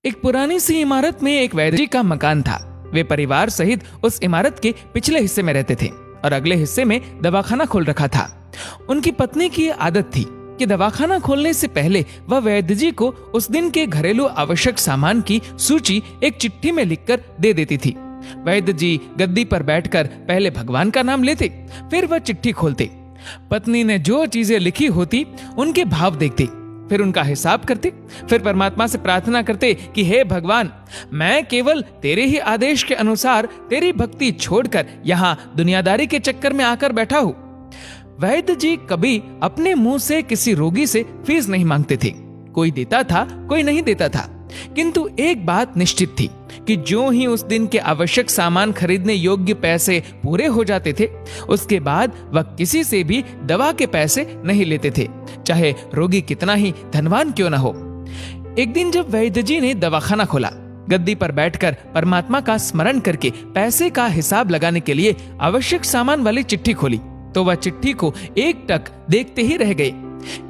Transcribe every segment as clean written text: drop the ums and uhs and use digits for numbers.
एक पुरानी सी इमारत में एक वैद्य जी का मकान था। वे परिवार सहित उस इमारत के पिछले हिस्से में रहते थे और अगले हिस्से में दवाखाना खोल रखा था। उनकी पत्नी की आदत थी कि दवाखाना खोलने से पहले वह वैद्य जी को उस दिन के घरेलू आवश्यक सामान की सूची एक चिट्ठी में लिखकर दे देती थी। वैद्य जी गद्दी पर बैठकर पहले भगवान का नाम लेते, फिर वह चिट्ठी खोलते। पत्नी ने जो चीजें लिखी होती उनके भाव देखते, फिर उनका हिसाब करते, फिर परमात्मा से प्रार्थना करते कि हे भगवान, मैं केवल तेरे ही आदेश के अनुसार तेरी भक्ति छोड़कर यहाँ दुनियादारी के चक्कर में आकर बैठा हूँ। वैद्य जी कभी अपने मुंह से किसी रोगी से फीस नहीं मांगते थे। कोई देता था, कोई नहीं देता था, किंतु एक बात निश्चित थी कि जो ही उस दिन के आवश्यक सामान खरीदने योग्य पैसे पूरे हो जाते थे, उसके बाद वह किसी से भी दवा के पैसे नहीं लेते थे, चाहे रोगी कितना ही धनवान क्यों न हो। एक दिन जब वैद्य जी ने दवाखाना खोला, गद्दी पर बैठकर परमात्मा का स्मरण करके पैसे का हिसाब लगाने के लिए आवश्यक सामान वाली चिट्ठी खोली, तो वह चिट्ठी को एक टक देखते ही रह गए।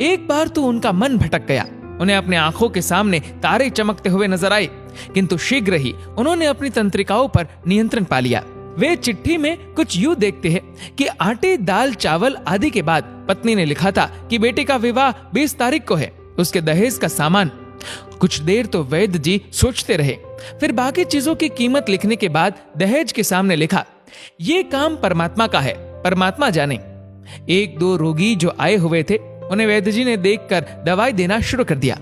एक बार तो उनका मन भटक गया। उन्हें अपने आंखों के सामने तारे चमकते हुए नजर आए, किंतु शीघ्र ही उन्होंने अपनी तंत्रिकाओं पर नियंत्रण पा लिया। वे चिट्ठी में कुछ यूं देखते हैं कि आटे, दाल, चावल आदि के बाद पत्नी ने लिखा था कि बेटे का विवाह 20 तारीख को है, उसके दहेज का सामान। कुछ देर तो वैद्य जी सोचते रहे, फिर बाकी चीजों की कीमत लिखने के बाद दहेज के सामने लिखा, ये काम परमात्मा का है, परमात्मा जाने। एक दो रोगी जो आए हुए थे, उन्हें वैद्य जी ने देखकर दवाई देना शुरू कर दिया।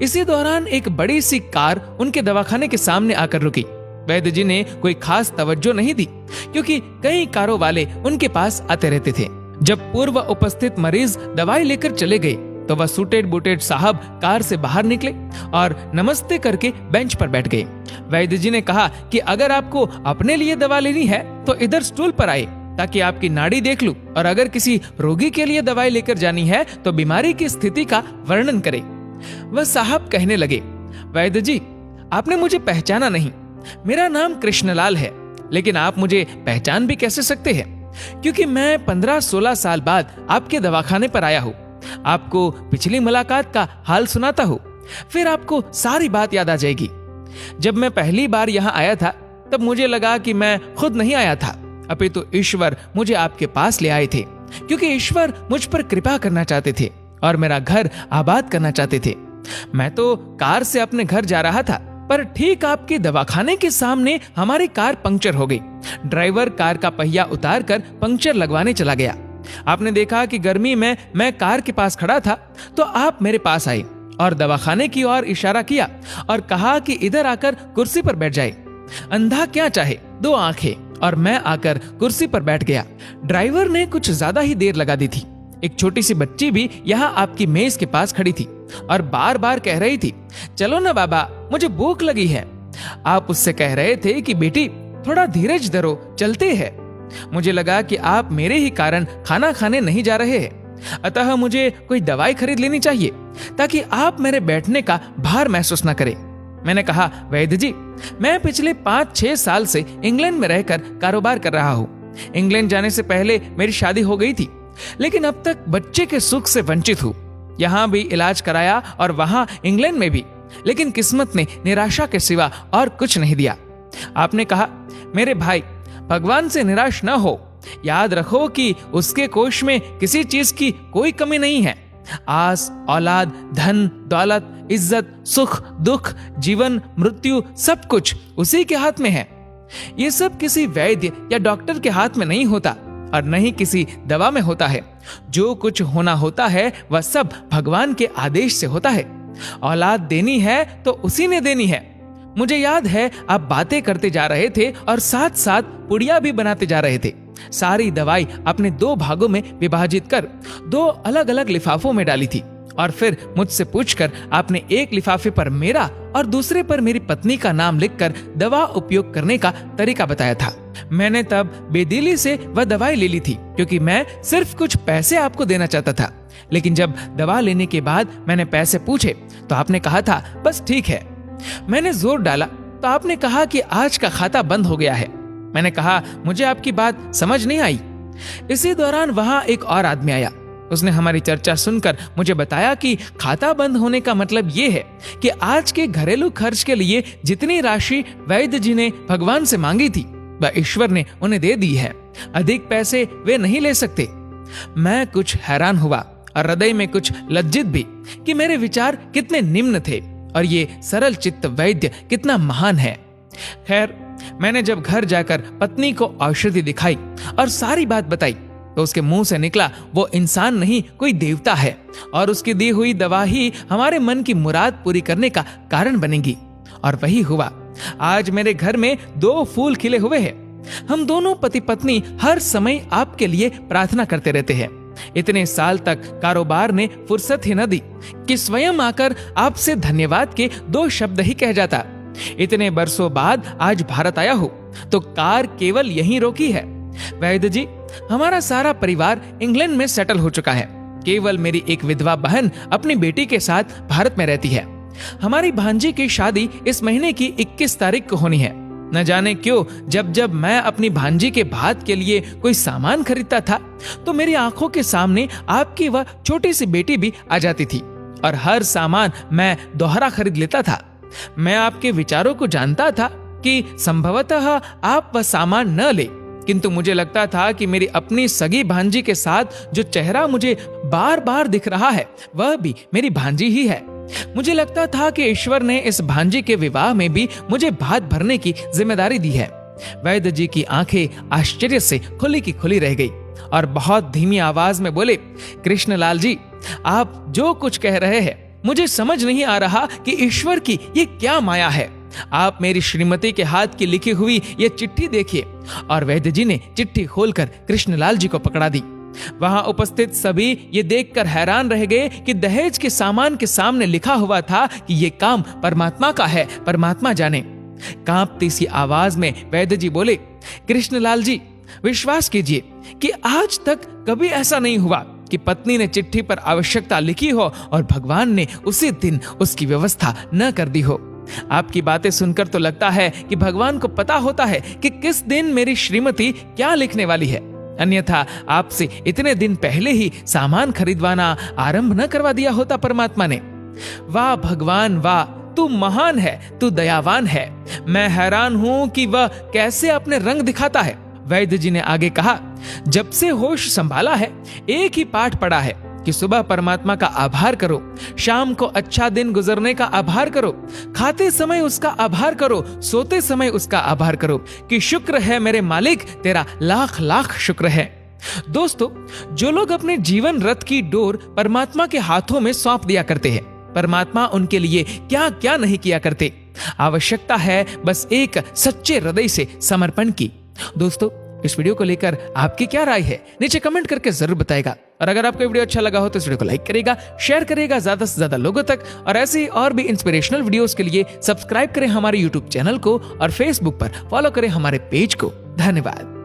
इसी दौरान एक बड़ी सी कार उनके दवाखाने के सामने आकर रुकी। वैद्य जी ने कोई खास तवज्जो नहीं दी, क्योंकि कई कारों वाले उनके पास आते रहते थे। जब पूर्व उपस्थित मरीज दवाई लेकर चले गए, तो वह सूटेड बूटेड साहब कार से बाहर निकले और नमस्ते करके बेंच पर बैठ गए। वैद्य जी ने कहा कि अगर आपको अपने लिए दवा लेनी है तो इधर स्टूल पर आए, ताकि आपकी नाड़ी देख लूं, और अगर किसी रोगी के लिए दवाई लेकर जानी है तो बीमारी की स्थिति का वर्णन करें। वह साहब कहने लगे, वैद्य जी, आपने मुझे पहचाना नहीं। मेरा नाम कृष्णलाल है, लेकिन आप मुझे पहचान भी कैसे सकते हैं, क्योंकि मैं 15-16 साल बाद आपके दवाखाने पर आया हूँ। आपको पिछली मुलाकात का हाल सुनाता हूँ, फिर आपको सारी बात याद आ जाएगी। जब मैं पहली बार यहाँ आया था, तब मुझे लगा कि मैं खुद नहीं आया था, अपितु ईश्वर मुझे आपके पास ले आए थे, क्योंकि ईश्वर मुझ पर कृपा करना चाहते थे और मेरा घर आबाद करना चाहते थे। मैं तो कार से अपने घर जा रहा था, पर ठीक आपके दवाखाने के सामने हमारी कार पंक्चर हो गई। ड्राइवर कार का पहिया उतारकर पंक्चर लगवाने चला गया। आपने देखा कि गर्मी में मैं कार के पास खड़ा था, तो आप मेरे पास आए और दवाखाने की ओर इशारा किया और कहा कि इधर आकर कुर्सी पर बैठ जाए। अंधा क्या चाहे, 2 आंखें, और मैं आकर कुर्सी पर बैठ गया। ड्राइवर ने कुछ ज्यादा ही देर लगा दी थी। एक छोटी सी बच्ची भी यहाँ आपकी मेज के पास खड़ी थी और बार बार कह रही थी, चलो ना बाबा, मुझे भूख लगी है। आप उससे कह रहे थे कि बेटी, थोड़ा धीरज धरो, चलते हैं। मुझे लगा कि आप मेरे ही कारण खाना खाने नहीं जा रहे हैं, अतः मुझे कोई दवाई खरीद लेनी चाहिए, ताकि आप मेरे बैठने का भार महसूस न करें। मैंने कहा, वैद्य जी, मैं पिछले 5-6 साल से इंग्लैंड में रहकर कारोबार कर रहा हूँ। इंग्लैंड जाने से पहले मेरी शादी हो गई थी, लेकिन अब तक बच्चे के सुख से वंचित हूँ। यहाँ भी इलाज कराया और वहाँ इंग्लैंड में भी, लेकिन किस्मत ने निराशा के सिवा और कुछ नहीं दिया। आपने कहा, मेरे भाई, भगवान से निराश न हो। याद रखो कि उसके कोष में किसी चीज की कोई कमी नहीं है। आस, औलाद, धन, दौलत, इज्जत, सुख, दुख, जीवन, मृत्यु, सब कुछ उसी के हाथ में है। ये सब किसी वैद्य या डॉक्टर के हाथ में नहीं होता और न ही किसी दवा में होता है। जो कुछ होना होता है वह सब भगवान के आदेश से होता है। औलाद देनी है तो उसी ने देनी है। मुझे याद है आप बातें करते जा रहे थे और साथ साथ पुड़िया भी बनाते जा रहे थे। सारी दवाई आपने 2 भागों में विभाजित कर 2 अलग अलग लिफाफों में डाली थी और फिर मुझसे पूछकर आपने एक लिफाफे पर मेरा और दूसरे पर मेरी पत्नी का नाम लिखकर दवा उपयोग करने का तरीका बताया था। मैंने तब बेदिली से वह दवाई ले ली थी, क्योंकि मैं सिर्फ कुछ पैसे आपको देना चाहता था। लेकिन जब दवा लेने के बाद मैंने पैसे पूछे तो आपने कहा था, बस ठीक है। मैंने जोर डाला तो आपने कहा कि आज का खाता बंद हो गया है। मैंने कहा, मुझे आपकी बात समझ नहीं आई। इसी दौरान वहां एक और आदमी आया। उसने हमारी चर्चा सुनकर मुझे बताया कि खाता बंद होने का मतलब ये है कि आज के घरेलू खर्च के लिए जितनी राशि वैद्य जी ने भगवान से मांगी थी वह ईश्वर ने उन्हें दे दी है। अधिक पैसे वे नहीं ले सकते। मैं कुछ हैरान हुआ और हृदय में कुछ लज्जित भी कि मेरे विचार कितने निम्न थे और ये सरल चित्त वैद्य कितना महान है। खैर, मैंने जब घर जाकर पत्नी को औषधि दिखाई और सारी बात बताई तो उसके मुंह से निकला वो इंसान नहीं कोई देवता है और उसकी दी हुई दवा ही हमारे मन की मुराद पूरी करने का कारण बनेगी। और वही हुआ। आज मेरे घर में 2 फूल खिले हुए हैं। हम दोनों पति पत्नी हर समय आपके लिए प्रार्थना करते रहते हैं। इतने साल तक कारोबार ने फुर्सत ही न दी कि स्वयं आकर आपसे धन्यवाद के 2 शब्द ही कह जाता। इतने बरसों बाद आज भारत आया हूं तो कार केवल यहीं रोकी है। वैद्य जी, हमारा सारा परिवार इंग्लैंड में सेटल हो चुका है। केवल मेरी एक विधवा बहन अपनी बेटी के साथ भारत में रहती है। हमारी भांजी की शादी इस महीने की 21 तारीख को होनी है। न जाने क्यों जब मैं अपनी भांजी के भात के लिए कोई सामान खरीदता था तो मेरी आंखों के सामने आपकी वह छोटी सी बेटी भी आ जाती थी और हर सामान मैं दोहरा खरीद लेता था। मैं आपके विचारों को जानता था कि संभवतः आप वह सामान न ले, किंतु मुझे लगता था कि मेरी अपनी सगी भांजी के साथ जो चेहरा मुझे बार बार दिख रहा है वह भी मेरी भांजी ही है। मुझे लगता था कि ईश्वर ने इस भांजी के विवाह में भी मुझे भात भरने की जिम्मेदारी दी है। वैद्य जी की आंखें आश्चर्य से खुली की खुली रह गई और बहुत धीमी आवाज में बोले, कृष्णलाल जी, आप जो कुछ कह रहे हैं मुझे समझ नहीं आ रहा कि ईश्वर की ये क्या माया है। आप मेरी श्रीमती के हाथ की लिखी हुई ये चिट्ठी देखिए। और वैद्य जी ने चिट्ठी खोलकर कृष्णलाल जी को पकड़ा दी। वहां उपस्थित सभी ये देखकर हैरान रह गए कि दहेज के सामान के सामने लिखा हुआ था कि ये काम परमात्मा का है, परमात्मा जाने। कांपती सी आवाज में वैद्य जी बोले, कृष्णलाल जी, विश्वास कीजिए कि आज तक कभी ऐसा नहीं हुआ कि पत्नी ने चिट्ठी पर आवश्यकता लिखी हो और भगवान ने उसी दिन उसकी व्यवस्था न कर दी हो। आपकी बातें सुनकर तो लगता है कि भगवान को पता होता है कि किस दिन मेरी श्रीमती क्या लिखने वाली है, अन्यथा आपसे इतने दिन पहले ही सामान खरीदवाना आरंभ न करवा दिया होता परमात्मा ने। वाह भगवान वाह, तू महान है, तू दयावान है। मैं हैरान हूं कि वह कैसे अपने रंग दिखाता है। वैद्य जी ने आगे कहा, जब से होश संभाला है एक ही पाठ पढ़ा है कि सुबह परमात्मा का आभार करो, शाम को अच्छा दिन गुजरने का आभार करो, खाते समय उसका आभार करो, सोते समय उसका आभार करो कि शुक्र है मेरे मालिक, तेरा लाख लाख शुक्र है। दोस्तों, जो लोग अपने जीवन रथ की डोर परमात्मा के हाथों में सौंप दिया करते हैं, परमात्मा उनके लिए क्या क्या नहीं किया करते। आवश्यकता है बस एक सच्चे हृदय से समर्पण की। दोस्तों, इस वीडियो को लेकर आपकी क्या राय है नीचे कमेंट करके जरूर बताएगा। और अगर आपको वीडियो अच्छा लगा हो तो इस वीडियो को लाइक करेगा, शेयर करेगा ज्यादा से ज्यादा लोगों तक। और ऐसी और भी इंस्पिरेशनल वीडियोस के लिए सब्सक्राइब करें हमारे यूट्यूब चैनल को और फेसबुक पर फॉलो करें हमारे पेज को। धन्यवाद।